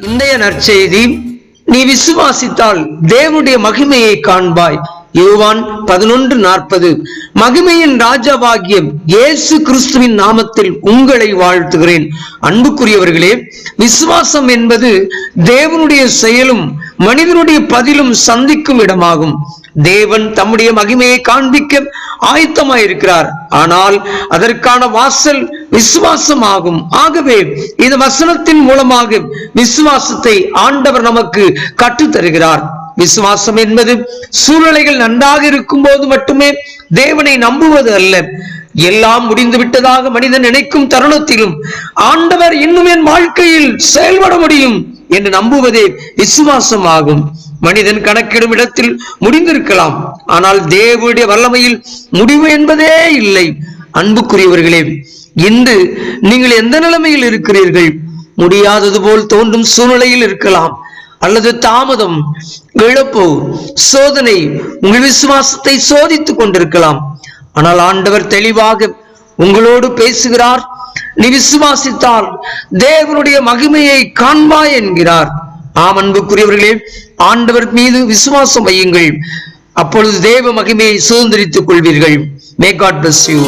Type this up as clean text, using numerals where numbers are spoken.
இன்றைய நற்செய்தி, நீ விசுவாசித்தால் தேவனுடைய மகிமையை காண்பாய். யோவான் 11:40. மகிமையின் ராஜாவாகிய இயேசு கிறிஸ்துவின் நாமத்தில் உங்களை வாழ்த்துகிறேன். அன்புக்குரியவர்களே, விசுவாசம் என்பது தேவனுடைய செயலும் மனிதனுடைய பதிலும் சந்திக்கும் இடமாகும். தேவன் தம்முடைய மகிமையை காண்பிக்க ஆயத்தமாயிருக்கிறார். ஆனால் அதற்கான வாசல் விசுவாசமாகும். ஆகவே இந்த வசனத்தின் மூலமாக விசுவாசத்தை ஆண்டவர் நமக்கு கற்றுத்தருகிறார். விசுவாசம் என்பது சூழ்நிலைகள் நன்றாக இருக்கும் போது மட்டுமே தேவனை நம்புவது அல்ல. எல்லாம் முடிந்து விட்டதாக மனிதன் நினைக்கும் தருணத்திலும் ஆண்டவர் இன்னும் என் வாழ்க்கையில் செயல்பட முடியும் என்று நம்புவதே விசுவாசம் ஆகும். மனிதன் கணக்கிடும் இடத்தில் முடிந்திருக்கலாம், ஆனால் தேவனுடைய வல்லமையில் முடிவு என்பதே இல்லை. அன்புக்குரியவர்களே, இன்று நீங்கள் எந்த நிலைமையில் இருக்கிறீர்கள்? முடியாதது போல் தோன்றும் சூழ்நிலையில் இருக்கலாம், அல்லது தாமதம், இழப்பு, சோதனை உங்கள் விசுவாசத்தை சோதித்துக் கொண்டிருக்கலாம். ஆனால் ஆண்டவர் தெளிவாக உங்களோடு பேசுகிறார். நீ விசுவாசித்தால் தேவனுடைய மகிமையை காண்பாய் என்கிறார். ஆம் அன்புக்குரியவர்களே, ஆண்டவர் மீது விசுவாசம் வையுங்கள். அப்பொழுது தேவ மகிமையை சுதந்திரித்துக் கொள்வீர்கள். May God bless you.